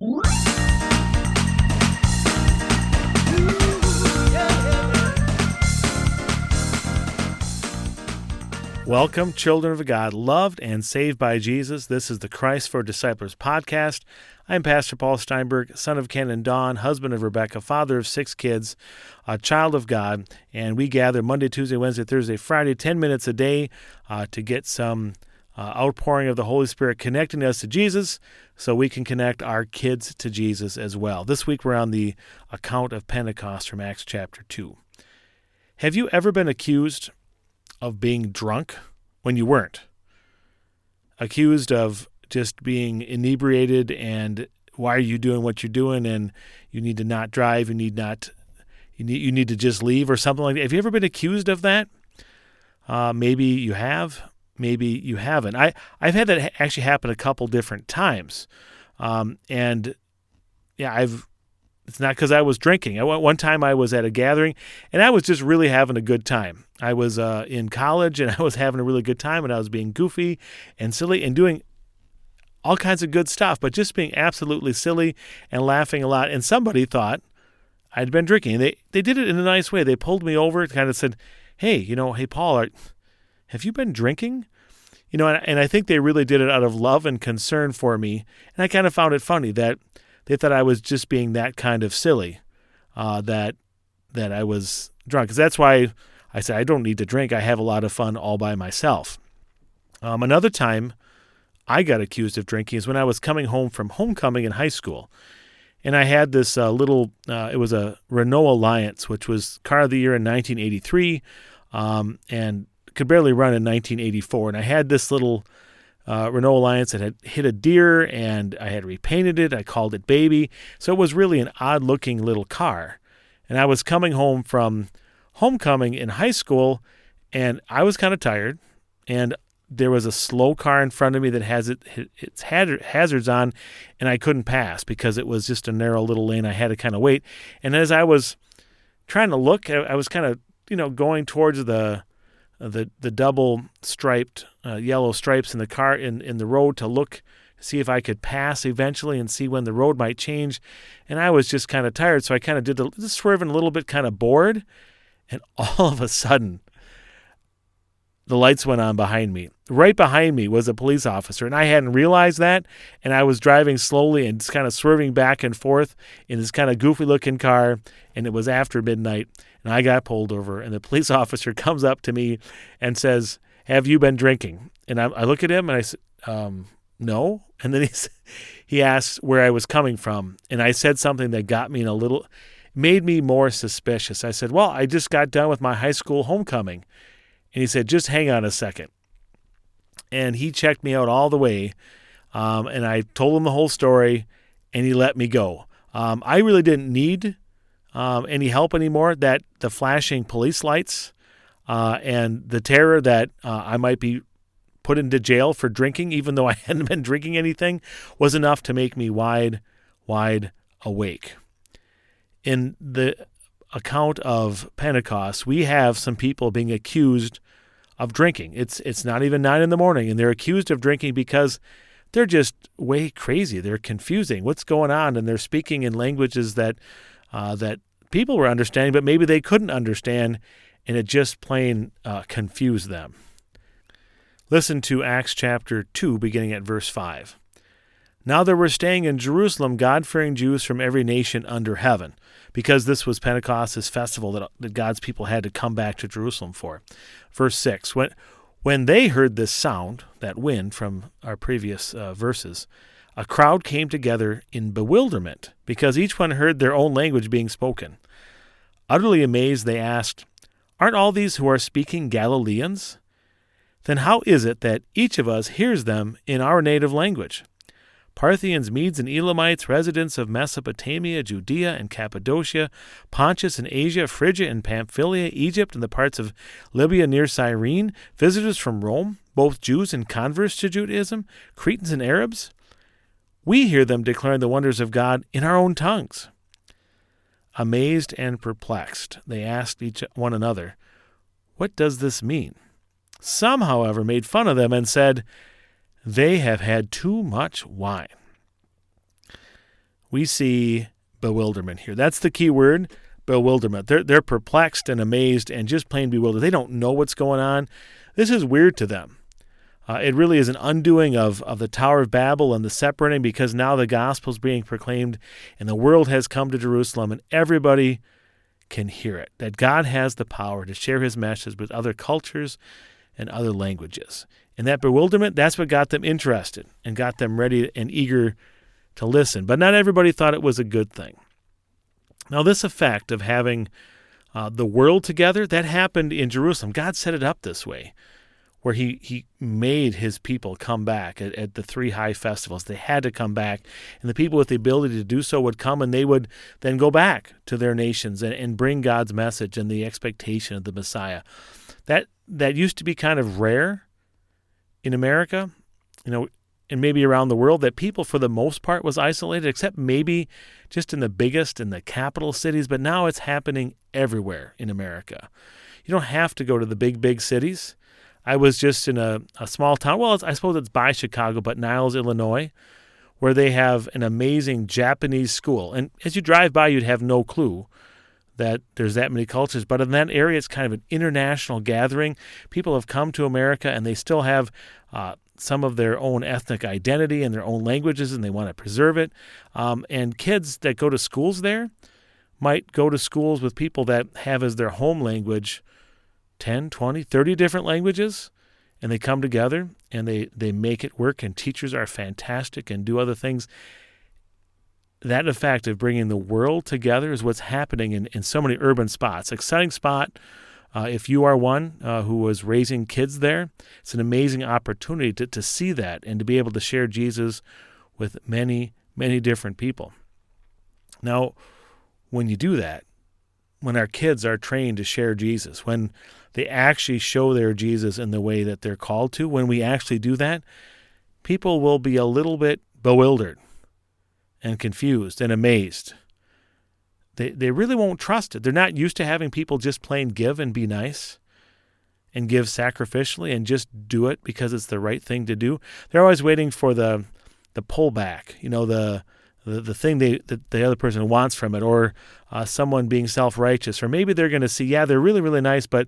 Welcome, children of God, loved and saved by Jesus. This is the Christ for Disciples podcast. I'm Pastor Paul Steinberg, son of Ken and Dawn, husband of Rebecca, father of 6 kids, a child of God, and we gather Monday, Tuesday, Wednesday, Thursday, Friday, 10 minutes a day to get some outpouring of the Holy Spirit connecting us to Jesus so we can connect our kids to Jesus as well. This week we're on the account of Pentecost from Acts chapter 2. Have you ever been accused of being drunk when you weren't? Accused of just being inebriated and why are you doing what you're doing and you need to not drive, you need to just leave or something like that. Have you ever been accused of that? Maybe you have, maybe you haven't. I've had that actually happen a couple different times. It's not because I was drinking. One time I was at a gathering, and I was just really having a good time. I was in college, and I was having a really good time, and I was being goofy and silly and doing all kinds of good stuff, but just being absolutely silly and laughing a lot. And somebody thought I'd been drinking. They did it in a nice way. They pulled me over and kind of said, hey Paul, have you been drinking? And I think they really did it out of love and concern for me. And I kind of found it funny that they thought I was just being that kind of silly, that I was drunk. Because that's why I said I don't need to drink. I have a lot of fun all by myself. Another time I got accused of drinking is when I was coming home from homecoming in high school. And I had this it was a Renault Alliance, which was car of the year in 1983, and could barely run in 1984. And I had this little Renault Alliance that had hit a deer, and I had repainted it. I called it Baby. So it was really an odd-looking little car. And I was coming home from homecoming in high school, and I was kind of tired, and there was a slow car in front of me that has its hazards on, and I couldn't pass because it was just a narrow little lane. I had to kind of wait. And as I was trying to look, I was kind of, going towards the double striped yellow stripes in the car in the road to look, see if I could pass eventually and see when the road might change. And I was just kind of tired, so I kind of did the swerving a little bit, kind of bored. And all of a sudden, the lights went on behind me. Right behind me was a police officer, and I hadn't realized that. And I was driving slowly and just kind of swerving back and forth in this kind of goofy-looking car, and it was after midnight. And I got pulled over, and the police officer comes up to me and says, have you been drinking? And I look at him, and I said, no. And then he asks where I was coming from, and I said something that got me made me more suspicious. I said, well, I just got done with my high school homecoming. And he said, just hang on a second. And he checked me out all the way, and I told him the whole story, and he let me go. I really didn't need any help anymore. That the flashing police lights and the terror that I might be put into jail for drinking, even though I hadn't been drinking anything, was enough to make me wide awake. In the account of Pentecost, we have some people being accused of drinking. It's not even 9 a.m, and they're accused of drinking because they're just way crazy. They're confusing what's going on, and they're speaking in languages that people were understanding, but maybe they couldn't understand, and it just plain confused them. Listen to Acts chapter 2, beginning at verse 5. Now there were staying in Jerusalem God-fearing Jews from every nation under heaven, because this was Pentecost, this festival that God's people had to come back to Jerusalem for. Verse 6, when they heard this sound, that wind from our previous verses, a crowd came together in bewilderment, because each one heard their own language being spoken. Utterly amazed, they asked, aren't all these who are speaking Galileans? Then how is it that each of us hears them in our native language? Parthians, Medes, and Elamites, residents of Mesopotamia, Judea and Cappadocia, Pontus and Asia, Phrygia and Pamphylia, Egypt and the parts of Libya near Cyrene, visitors from Rome, both Jews and converts to Judaism, Cretans and Arabs. We hear them declaring the wonders of God in our own tongues. Amazed and perplexed, they asked one another, what does this mean? Some, however, made fun of them and said, they have had too much wine. we see bewilderment here. That's the key word, bewilderment. They're perplexed and amazed and just plain bewildered. They don't know what's going on. This is weird to them. It really is an undoing of the Tower of Babel and the separating, because now the gospel is being proclaimed and the world has come to Jerusalem and everybody can hear it, that God has the power to share his message with other cultures and other languages. And that bewilderment, that's what got them interested and got them ready and eager to listen. But not everybody thought it was a good thing. Now, this effect of having the world together, that happened in Jerusalem. God set it up this way, where he made his people come back at the 3 high festivals. They had to come back, and the people with the ability to do so would come, and they would then go back to their nations and bring God's message and the expectation of the Messiah. That used to be kind of rare in America, and maybe around the world, that people for the most part was isolated, except maybe just in the biggest and the capital cities. But now it's happening everywhere in America. You don't have to go to the big cities. I was just in a small town. Well, I suppose it's by Chicago, but Niles, Illinois, where they have an amazing Japanese school. And as you drive by, you'd have no clue that there's that many cultures. But in that area, it's kind of an international gathering. People have come to America, and they still have some of their own ethnic identity and their own languages, and they want to preserve it. And kids that go to schools there might go to schools with people that have as their home language 10, 20, 30 different languages, and they come together and they make it work, and teachers are fantastic and do other things. That effect of bringing the world together is what's happening in so many urban spots. Exciting spot. If you are one who was raising kids there, it's an amazing opportunity to see that and to be able to share Jesus with many, many different people. Now, when you do that, when our kids are trained to share Jesus, when they actually show their Jesus in the way that they're called to, when we actually do that, people will be a little bit bewildered and confused and amazed. They really won't trust it. They're not used to having people just plain give and be nice and give sacrificially and just do it because it's the right thing to do. They're always waiting for the pullback, the thing that the other person wants from it, or someone being self-righteous. Or maybe they're going to see, yeah, they're really, really nice, but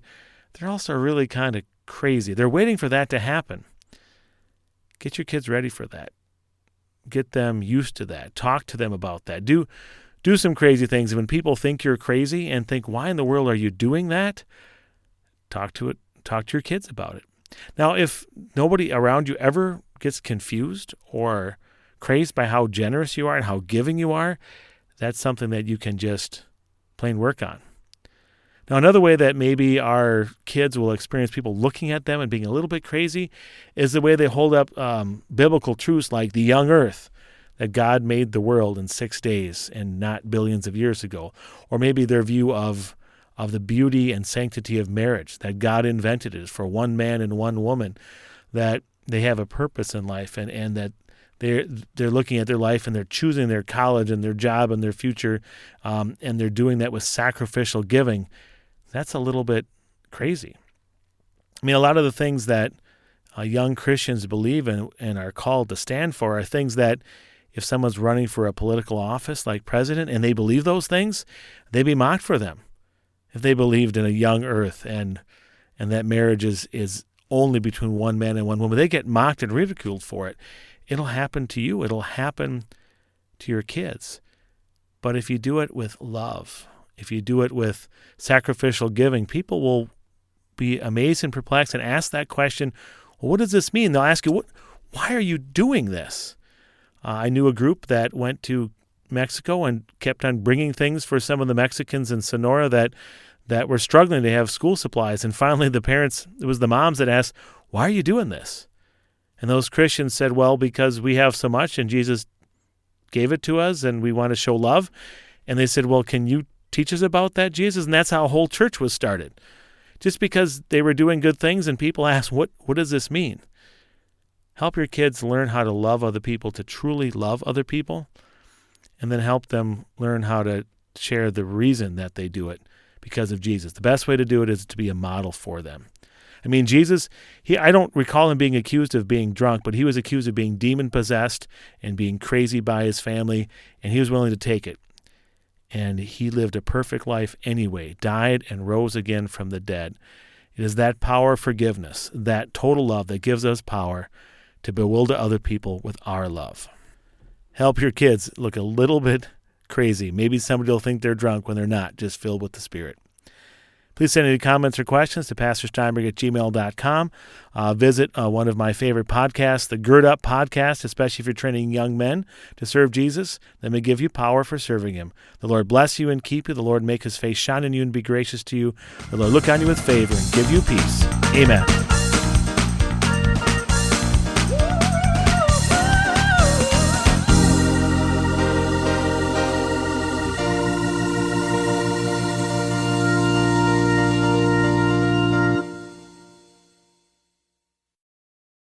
they're also really kind of crazy. They're waiting for that to happen. Get your kids ready for that. Get them used to that. Talk to them about that. Do some crazy things. And when people think you're crazy and think, why in the world are you doing that? Talk to your kids about it. Now, if nobody around you ever gets confused or crazed by how generous you are and how giving you are, that's something that you can just plain work on. Now, another way that maybe our kids will experience people looking at them and being a little bit crazy is the way they hold up biblical truths like the young earth, that God made the world in 6 days and not billions of years ago. Or maybe their view of the beauty and sanctity of marriage, that God invented it for one man and one woman, that they have a purpose in life, and that they're looking at their life and they're choosing their college and their job and their future, and they're doing that with sacrificial giving. That's a little bit crazy. I mean, a lot of the things that young Christians believe in and are called to stand for are things that if someone's running for a political office like president and they believe those things, they'd be mocked for them. If they believed in a young earth and that marriage is only between one man and one woman, they get mocked and ridiculed for it. It'll happen to you. It'll happen to your kids. But if you do it with love, if you do it with sacrificial giving, people will be amazed and perplexed and ask that question, well, what does this mean? They'll ask you, why are you doing this? I knew a group that went to Mexico and kept on bringing things for some of the Mexicans in Sonora that were struggling to have school supplies. And finally, it was the moms that asked, why are you doing this? And those Christians said, well, because we have so much and Jesus gave it to us and we want to show love. And they said, well, can you teach us about that, Jesus? And that's how a whole church was started. Just because they were doing good things and people asked, what does this mean? Help your kids learn how to love other people, to truly love other people, and then help them learn how to share the reason that they do it because of Jesus. The best way to do it is to be a model for them. I mean, Jesus, I don't recall him being accused of being drunk, but he was accused of being demon-possessed and being crazy by his family, and he was willing to take it. And he lived a perfect life anyway, died and rose again from the dead. It is that power of forgiveness, that total love that gives us power to bewilder other people with our love. Help your kids look a little bit crazy. Maybe somebody will think they're drunk when they're not, just filled with the Spirit. Please send any comments or questions to pastorsteinberg@gmail.com. Visit one of my favorite podcasts, the Gird Up podcast, especially if you're training young men to serve Jesus. That may give you power for serving him. The Lord bless you and keep you. The Lord make his face shine on you and be gracious to you. The Lord look on you with favor and give you peace. Amen.